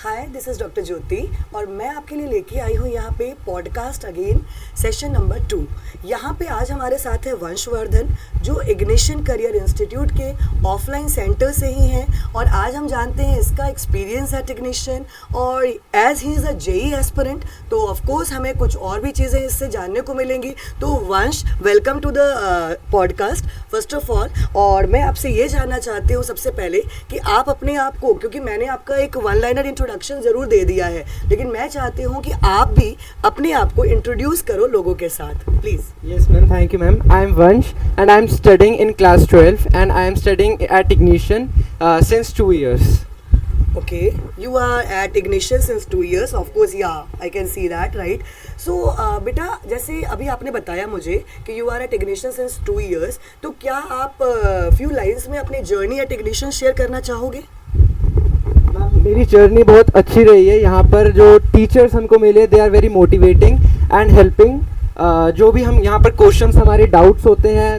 Hi, this is doctor ज्योति और मैं आपके लिए लेके आई हूँ यहाँ पे पॉडकास्ट अगेन सेशन नंबर 2। यहाँ पे आज हमारे साथ है वंशवर्धन जो इग्निशन करियर इंस्टीट्यूट के ऑफलाइन सेंटर से ही हैं और आज हम जानते हैं इसका एक्सपीरियंस है टेक्नीशियन और as he is a JE aspirant तो ऑफ कोर्स हमें कुछ और भी चीज़ें इससे जानने को मिलेंगी। तो Vansh, welcome to the podcast first of all. और मैं आपसे ये जानना चाहती हूँ सबसे पहले कि आप अपने आप को, क्योंकि मैंने आपका एक वन लाइनर इंट्रोडक्शन ज़रूर दे दिया है, लेकिन मैं चाहती हूँ कि आप भी अपने आप को इंट्रोड्यूस करो लोगों के साथ, please. Yes, ma'am. Thank you, ma'am. I am Vansh, and I am studying in class 12, and I am studying at Ignition since 2 years. Okay, you are at Ignition since 2 years, of course, yeah, I can see that, right? So, बेटा, जैसे अभी आपने बताया मुझे कि you are at Ignition since 2 years, तो क्या आप few lines में अपनी जर्नी at Ignition शेयर करना चाहोगे? मैम, मेरी जर्नी बहुत अच्छी रही है। यहाँ पर जो टीचर्स हमको मिले, they are very motivating and helping. जो भी हम यहाँ पर क्वेश्चंस, हमारे डाउट्स होते हैं,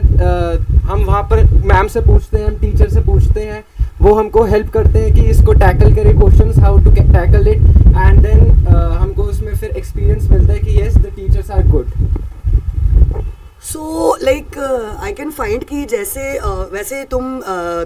हम वहाँ पर मैम से पूछते हैं, हम टीचर से पूछते हैं, वो हमको हेल्प करते हैं कि इसको टैकल करें, questions how to tackle it, and then हमको उसमें फिर एक्सपीरियंस मिलता है कि yes, the teachers are good. So like I can find कि जैसे वैसे तुम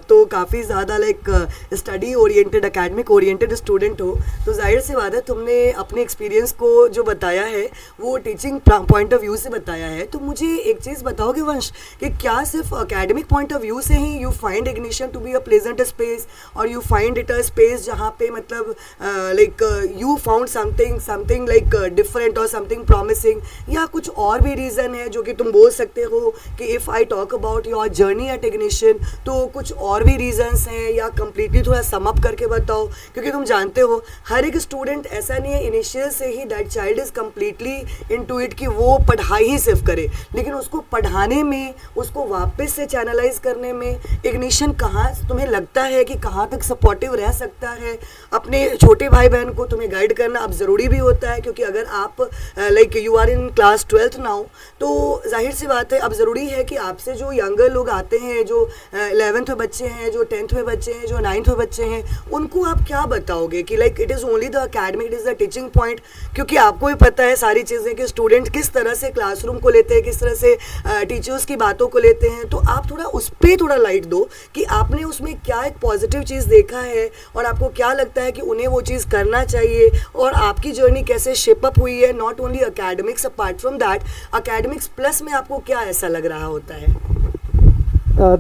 तो काफ़ी ज़्यादा like study oriented, academic oriented student हो, तो जाहिर सी बात है तुमने अपने एक्सपीरियंस को जो बताया है वो टीचिंग पॉइंट ऑफ व्यू से बताया है। तो मुझे एक चीज़ बताओगे वंश कि क्या सिर्फ एकेडमिक पॉइंट ऑफ व्यू से ही you find Ignition to be a pleasant space और you find it a space जहाँ पे मतलब like you found something like different और समथिंग प्रॉमिसिंग, या कुछ और भी रीज़न है जो कि तुम बोल सकते हो कि if I talk about your journey at ignition तो कुछ और भी रीजंस हैं, या कम्प्लीटली थोड़ा सम अप करके बताओ, क्योंकि तुम जानते हो हर एक स्टूडेंट ऐसा नहीं है इनिशियल से ही that child is completely into it कि वो पढ़ाई ही सिर्फ करे, लेकिन उसको पढ़ाने में, उसको वापस से चैनलाइज करने में इग्निशन कहाँ तुम्हें लगता है कि कहाँ तक सपोर्टिव रह सकता है। अपने छोटे भाई बहन को तुम्हें गाइड करना अब ज़रूरी भी होता है, क्योंकि अगर आप like you are in class 12th now, तो जाहिर सी बात है अब ज़रूरी है कि आपसे जो यंगर लोग आते हैं, जो 11th में बच्चे हैं, जो 10th में बच्चे हैं, जो 9th में बच्चे हैं, उनको आप क्या बताओगे कि like it is only the academic, it is the teaching point, क्योंकि आपको भी पता है सारी चीज़ें कि स्टूडेंट किस तरह से क्लासरूम को लेते हैं, किस तरह से टीचर्स की बातों को लेते हैं। तो आप थोड़ा उस पर थोड़ा लाइट दो कि आपने उसमें क्या एक पॉजिटिव चीज़ देखा है और आपको क्या लगता है कि उन्हें वो चीज़ करना चाहिए, और आपकी जर्नी कैसे शेप अप हुई है, not only academics, apart from that academics plus में आपको क्या ऐसा लग रहा होता है।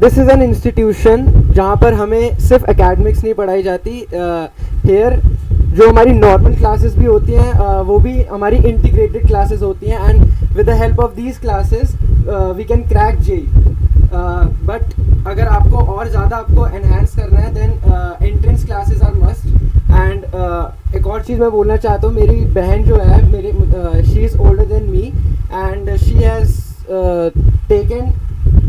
दिस इज़ एन इंस्टीट्यूशन जहाँ पर हमें सिर्फ एकेडमिक्स नहीं पढ़ाई जाती। हेयर जो हमारी नॉर्मल क्लासेस भी होती हैं, वो भी हमारी इंटीग्रेटेड क्लासेस होती हैं, and with the help of these classes we can crack JEE. But अगर आपको और ज़्यादा आपको एनहांस करना है, then entrance classes are must. And एक और चीज़ मैं बोलना चाहता हूँ, मेरी बहन जो है, मेरे she is older than me and she has taken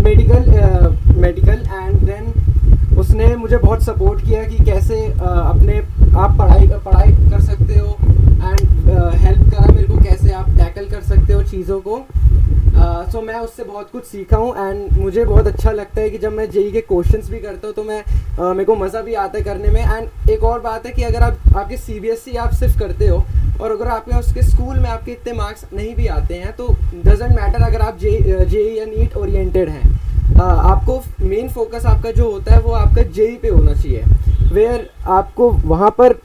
medical and then उसने मुझे बहुत सपोर्ट किया कि कैसे अपने आप पढ़ाई कर सकते हो, एंड हेल्प करा मेरे को कैसे आप टैकल कर सकते हो चीज़ों को। सो मैं उससे बहुत कुछ सीखा हूँ, एंड मुझे बहुत अच्छा लगता है कि जब मैं जेई के क्वेश्चंस भी करता हूँ तो मैं मेरे को मज़ा भी आता है करने में। एंड एक और बात है कि अगर आपके सीबीएसई आप सिर्फ करते हो और अगर आपके उसके स्कूल में आपके इतने मार्क्स नहीं भी आते हैं, तो डजेंट मैटर अगर आप जेई या नीट ओरिएंटेड हैं, आपको मेन फोकस आपका जो होता है वो आपका जेई पे होना चाहिए, वेयर आपको वहाँ पर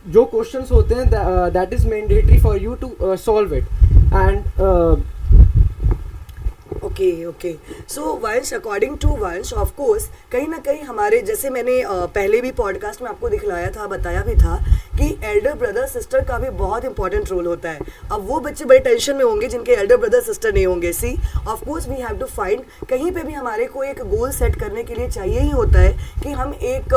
जो क्वेश्चंस होते हैं that is mandatory for you to solve it. And okay so Vansh, according to Vansh of course कहीं ना कहीं हमारे, जैसे मैंने पहले भी पॉडकास्ट में आपको दिखलाया था, बताया भी था कि एल्डर ब्रदर सिस्टर का भी बहुत इंपॉर्टेंट रोल होता है। अब वो बच्चे बड़े टेंशन में होंगे जिनके एल्डर ब्रदर सिस्टर नहीं होंगे। See of course we have to find, कहीं पे भी हमारे को एक गोल सेट करने के लिए चाहिए ही होता है कि हम एक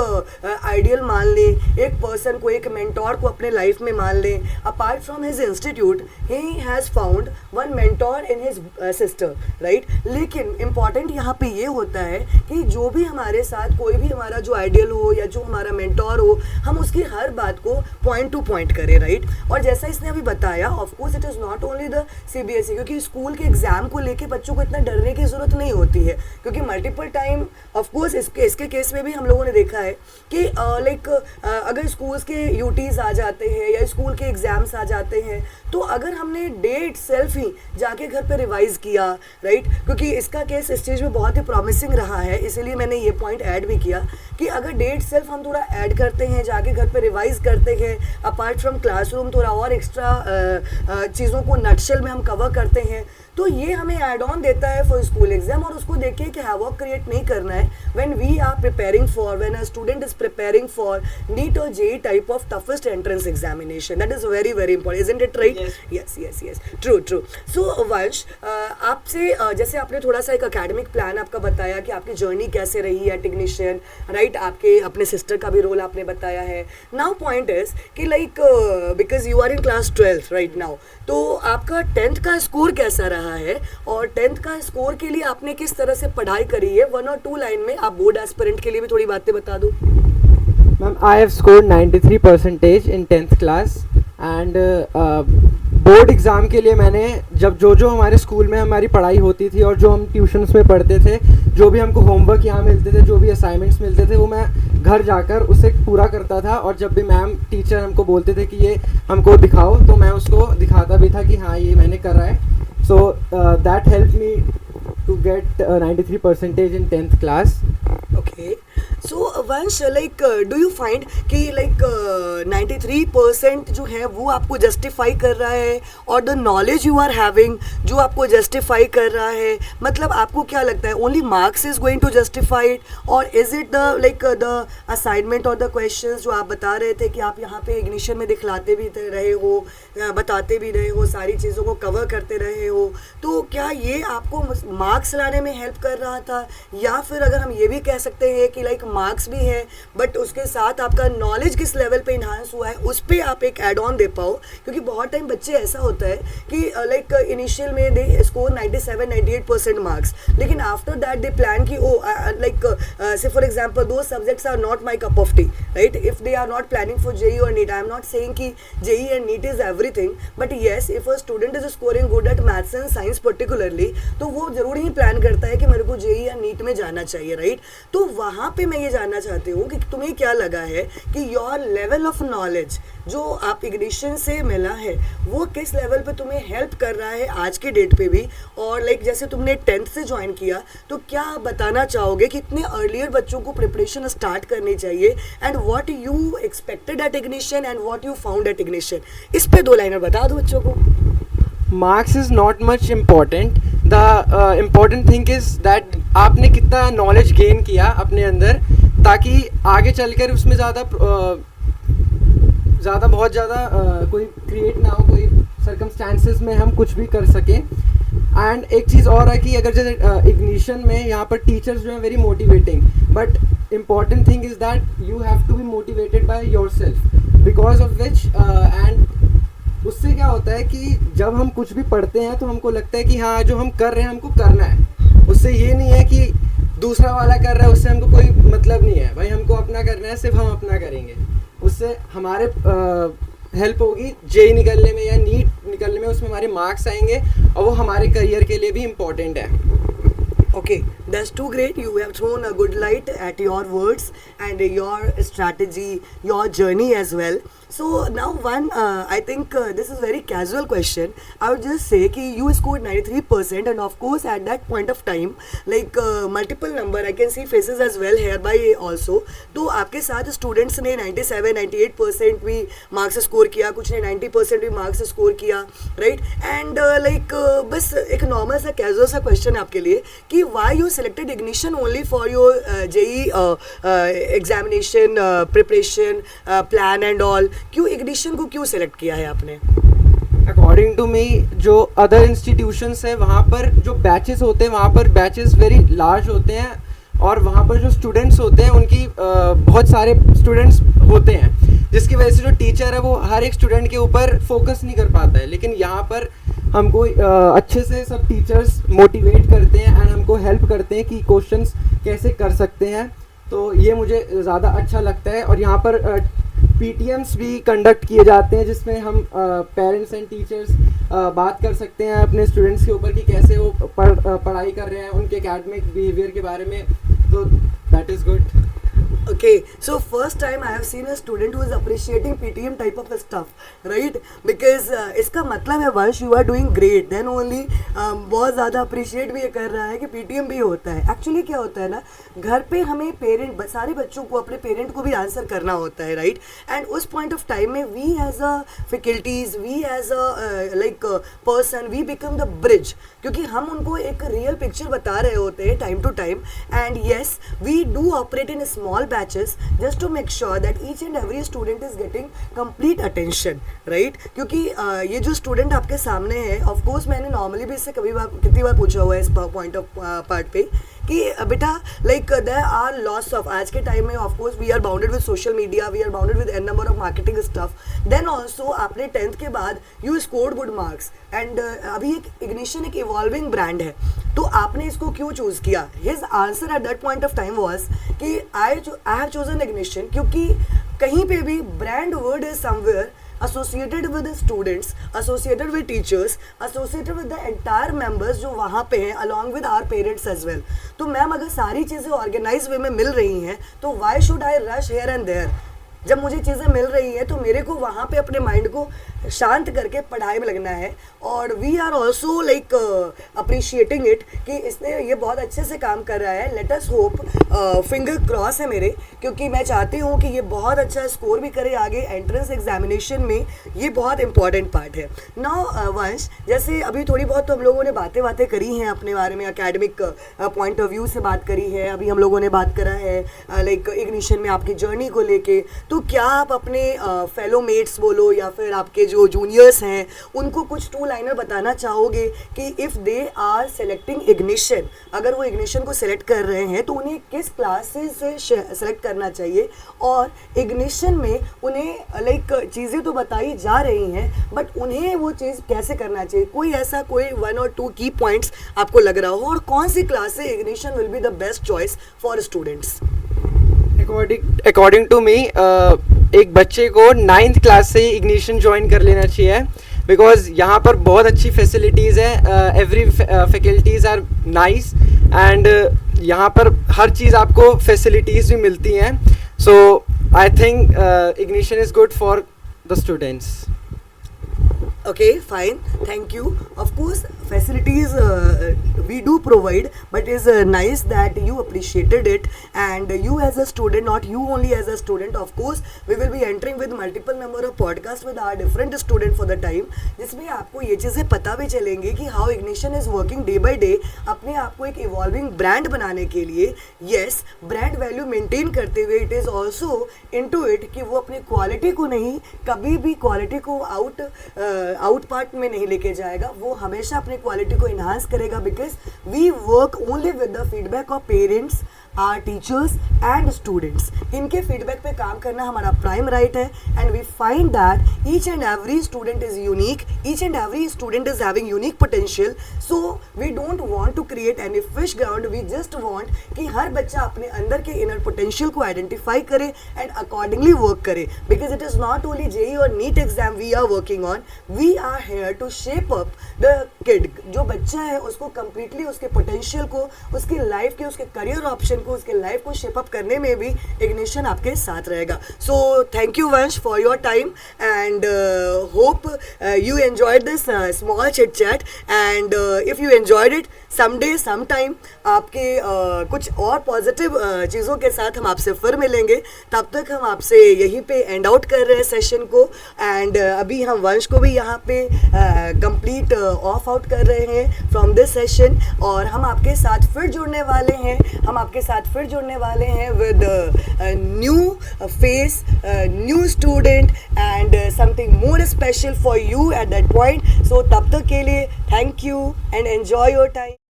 आइडियल मान लें, एक पर्सन को, एक मेंटोर को अपने लाइफ में मान लें। Apart from his institute he has found one mentor in his sister, right. Right. लेकिन इम्पॉर्टेंट यहाँ पे ये होता है कि जो भी हमारे साथ कोई भी हमारा जो आइडियल हो या जो हमारा मेंटोर हो, हम उसकी हर बात को पॉइंट टू पॉइंट करें, राइट। और जैसा इसने अभी बताया, of course it is not only the CBSE, क्योंकि स्कूल के एग्जाम को लेके बच्चों को इतना डरने की ज़रूरत नहीं होती है, क्योंकि मल्टीपल टाइम ऑफकोर्स इसके केस में भी हम लोगों ने देखा है कि लाइक अगर स्कूल्स के यूटीज आ जाते हैं या स्कूल के एग्जाम्स आ जाते हैं, तो अगर हमने डे इटसेल्फ ही जाके घर पे रिवाइज किया, राइट, क्योंकि इसका केस इस चीज़ में बहुत ही प्रॉमिसिंग रहा है, इसीलिए मैंने ये पॉइंट ऐड भी किया कि अगर डे इटसेल्फ हम थोड़ा ऐड करते हैं, जाके घर पे रिवाइज करते हैं, अपार्ट फ्रॉम क्लासरूम थोड़ा और एक्स्ट्रा चीज़ों को नटशेल में हम कवर करते हैं, तो ये हमें एड ऑन देता है फॉर स्कूल एग्जाम। और उसको देखिए कि हैवॉक क्रिएट नहीं करना है when we are preparing for, when a student is preparing for NEET और JEE type of toughest entrance examination. That is very very important, isn't it right? Yes yes yes, true true. So Vansh, आपसे जैसे आपने थोड़ा सा एक academic plan आपका बताया कि आपकी जर्नी कैसे रही है टेक्नीशियन, राइट, आपके अपने सिस्टर का भी रोल आपने बताया है। नाउ पॉइंट इज कि like because you are in class 12 right now, तो आपका 10th का स्कोर कैसा रहा है और 10th का स्कोर के लिए आपने किस तरह से पढ़ाई करी है? 1 और 2 लाइन में आप बोर्ड एस्पिरेंट के लिए भी थोड़ी बातें बता दो। Ma'am, I have scored 93% in 10th class and board exam के लिए मैंने जब जो हमारे स्कूल में हमारी पढ़ाई होती थी और जो हम ट्यूशन्स में पढ़ते थे, जो भी हमको होमवर्क यहाँ मिलते थे, जो भी असाइनमेंट्स मिलते थे, वो मैं घर जाकर उसे पूरा करता था। और जब भी मैम टीचर हमको बोलते थे कि ये हमको दिखाओ, तो मैं उसको दिखाता भी था कि हाँ ये मैंने करा है। So that help me to get 93% in 10th class. Okay, so Vansh, like do you find कि like 93% जो है वो आपको जस्टिफाई कर रहा है और the knowledge you are having जो आपको जस्टिफाई कर रहा है? मतलब आपको क्या लगता है only marks is going to justify it, और is it the like the assignment और द क्वेश्चंस जो आप बता रहे थे कि आप यहाँ पे इग्निशन में दिखलाते भी रहे हो, बताते भी रहे हो, सारी चीज़ों को कवर करते रहे हो, तो क्या ये आपको मार्क्स लाने में हेल्प कर रहा था? या फिर अगर हम ये भी कह सकते हैं कि लाइक मार्क्स भी है बट उसके साथ आपका नॉलेज किस लेवल पे इन्हांस हुआ है, उस पर आप एक एड ऑन दे पाओ? क्योंकि बहुत टाइम बच्चे ऐसा होता है कि लाइक इनिशियल में दे स्कोर 97-98% मार्क्स, लेकिन आफ्टर दैट दे प्लान कि oh like say for example दो subjects are not my cup of tea, right? If they are not planning for JEE और NEET, I am not saying कि JEE and NEET is everything, but yes if a student is scoring good at maths and science particularly, तो वो जरूर ही plan करता है कि मेरे को जेईई या नीट में जाना चाहिए, राइट? तो वहाँ पे मैं ये जानना चाहती हूँ कि तुम्हें क्या लगा है कि योर लेवल ऑफ नॉलेज जो आप इग्निशन से मिला है वो किस लेवल पे तुम्हें हेल्प कर रहा है आज के डेट पे भी? और लाइक जैसे तुमने 10th से ज्वाइन किया, तो क्या आप बताना चाहोगे कि इतने अर्लियर बच्चों को प्रिपरेशन स्टार्ट करनी चाहिए, and what you expected at Ignition and what you found at Ignition? इस पे 2 लाइनर बता दो बच्चों को। Marks is not much important, the important thing is that आपने कितना नॉलेज गेन किया अपने अंदर, ताकि आगे चलकर उसमें बहुत ज़्यादा कोई क्रिएट ना हो, कोई सर्कमस्टांसेस में हम कुछ भी कर सकें। एंड एक चीज़ और है कि अगर जैसे इग्निशन में यहाँ पर टीचर्स जो हैं very motivating, but important thing is that you have to be motivated by yourself, because of which and उससे क्या होता है कि जब हम कुछ भी पढ़ते हैं तो हमको लगता है कि हाँ जो हम कर रहे हैं हमको करना है। उससे ये नहीं है कि दूसरा वाला कर रहा है उससे हमको कोई मतलब नहीं है, भाई हमको अपना करना है, सिर्फ हम अपना करेंगे। उससे हमारे हेल्प होगी जेईई निकलने में या नीट निकलने में, उसमें हमारे मार्क्स आएंगे और वो हमारे करियर के लिए भी इम्पोर्टेंट है। Okay, that's too great. You have thrown a good light at your words and your strategy, your journey as well. So now I think this is very casual question. I would just say कि you scored 93% and of course at that point of time like multiple number I can see faces as well hereby also. तो आपके साथ students ने 97-98% भी marks score किया, कुछ ने 90% भी marks score किया, right? And like बस एक normal सा casual सा question आपके लिए कि why you selected ignition only for your JEE examination preparation plan and all? क्यों ignition को क्यों select किया है आपने? अकॉर्डिंग टू मी जो अदर इंस्टीट्यूशंस है वहाँ पर जो बैचेस होते हैं वहाँ पर बैचेस वेरी लार्ज होते हैं और वहाँ पर जो स्टूडेंट्स होते हैं उनकी बहुत सारे स्टूडेंट्स होते हैं, जिसकी वजह से जो टीचर है वो हर एक स्टूडेंट के ऊपर फोकस नहीं कर पाता है। लेकिन यहाँ पर हमको अच्छे से सब टीचर्स मोटिवेट करते हैं एंड हमको हेल्प करते हैं कि क्वेश्चंस कैसे कर सकते हैं, तो ये मुझे ज़्यादा अच्छा लगता है। और यहाँ पर PTMs भी कंडक्ट किए जाते हैं जिसमें हम पेरेंट्स एंड टीचर्स बात कर सकते हैं अपने स्टूडेंट्स के ऊपर कि कैसे वो पढ़ाई कर रहे हैं, उनके एकेडमिक बिहेवियर के बारे में, तो that is good. Okay, so first time I have seen a student who is appreciating PTM type of stuff, right? Because इसका मतलब है वंश you are doing great, then only बहुत ज़्यादा अप्रिशिएट भी ये कर रहा है कि PTM भी होता है। एक्चुअली क्या होता है ना, घर पे हमें पेरेंट सारे बच्चों को अपने पेरेंट को भी आंसर करना होता है, राइट? एंड उस पॉइंट ऑफ टाइम में we as a faculties, we as a like person, we become the bridge, क्योंकि हम उनको एक रियल पिक्चर बता रहे होते हैं time to time. And yes, we do operate in small batches just to make sure that each and every student is getting complete attention, right? क्योंकि ये जो स्टूडेंट आपके सामने है, ऑफ कोर्स मैंने नॉर्मली भी इससे कितनी बार पूछा हुआ है इस पॉइंट ऑफ पार्ट पे कि बेटा like there are lots of, आज के टाइम में of course we are bounded with social media, we are bounded with an number of marketing stuff, then also आपने 10th के बाद you scored good marks and अभी एक ignition एक evolving brand है, तो आपने इसको क्यों चूज़ किया? His answer eight that point of time was कि आई हैव चोजन इग्निशन क्योंकि कहीं पे भी brand word is somewhere associated with the students, associated with teachers, associated with the entire members जो वहाँ पे हैं, along with our parents as well। तो मैम अगर सारी चीज़ें ऑर्गेनाइज वे में मिल रही हैं तो why should I rush here and there? जब मुझे चीज़ें मिल रही हैं तो मेरे को वहाँ पे अपने माइंड को शांत करके पढ़ाई में लगना है। और we are also like appreciating it कि इसने ये बहुत अच्छे से काम कर रहा है। Let us hope, finger cross है मेरे, क्योंकि मैं चाहती हूँ कि ये बहुत अच्छा स्कोर भी करे आगे एंट्रेंस एग्जामिनेशन में, ये बहुत इंपॉर्टेंट पार्ट है। नाउ वंश, जैसे अभी थोड़ी बहुत तो हम लोगों ने बातें करी हैं अपने बारे में, एकेडमिक पॉइंट ऑफ व्यू से बात करी है, अभी हम लोगों ने बात करा है लाइक इग्निशन में आपकी जर्नी को लेके, तो क्या आप अपने फेलो मेट्स बोलो या फिर आपके जो जूनियर्स हैं उनको कुछ 2 लाइनर बताना चाहोगे कि if they are selecting Ignition, अगर वो इग्निशन को सेलेक्ट कर रहे हैं तो उन्हें किस क्लासेस से सेलेक्ट करना चाहिए, और इग्निशन में उन्हें लाइक चीज़ें तो बताई जा रही हैं बट उन्हें वो चीज़ कैसे करना चाहिए? कोई ऐसा कोई 1 और 2 की पॉइंट्स आपको लग रहा हो, और कौन सी क्लास से Ignition will be the best choice for students? According to me एक बच्चे को 9th क्लास से ही इग्निशन ज्वाइन कर लेना चाहिए, बिकॉज यहाँ पर बहुत अच्छी फैसिलिटीज़ है, every faculties are nice and यहाँ पर हर चीज़ आपको फैसिलिटीज़ भी मिलती हैं, so I think Ignition is good for the students. Okay, fine, thank you. Of course, facilities we do provide, but it's nice that you appreciated it, and you as a student, not you only as a student, of course we will be entering with multiple number of podcasts with our different student for the time, जिसमें आपको ये चीज़ें पता भी चलेंगी कि how ignition is working day by day अपने आप को एक evolving brand बनाने के लिए। yes, brand value maintain करते हुए it is also into it कि वो अपनी क्वालिटी को नहीं, कभी भी क्वालिटी को आउट पार्ट में नहीं लेके जाएगा, वो हमेशा अपनी क्वालिटी को इन्हांस करेगा, because we work only with the feedback of parents, or teachers and students. इनके फीडबैक पे काम करना हमारा प्राइम राइट है, and we find that each and every student is unique, each and every student is having unique potential, so we don't want to create any fish ground, we just want कि हर बच्चा अपने अंदर के inner potential को identify करे and accordingly work करे, because it is not only JEE और NEET exam we are working on, we are here to shape up the kid. जो बच्चा है उसको कंप्लीटली उसके पोटेंशियल को, उसकी लाइफ के, उसके करियर ऑप्शन को, उसके लाइफ को शेप अप करने में भी इग्निशन आपके साथ रहेगा। सो थैंक यू वंश for your time and hope you enjoyed this small chit chat, and if you enjoyed it, someday sometime आपके कुछ और पॉजिटिव चीज़ों के साथ हम आपसे फिर मिलेंगे। तब तक हम आपसे यहीं पे एंड आउट कर रहे हैं सेशन को, एंड अभी हम वंश को भी यहाँ पे कंप्लीट ऑफ आउट कर रहे हैं फ्रॉम दिस सेशन, और हम आपके साथ फिर जुड़ने वाले हैं with new face, new student and something more special for you at that point. So तब तक के लिए thank you and enjoy your time.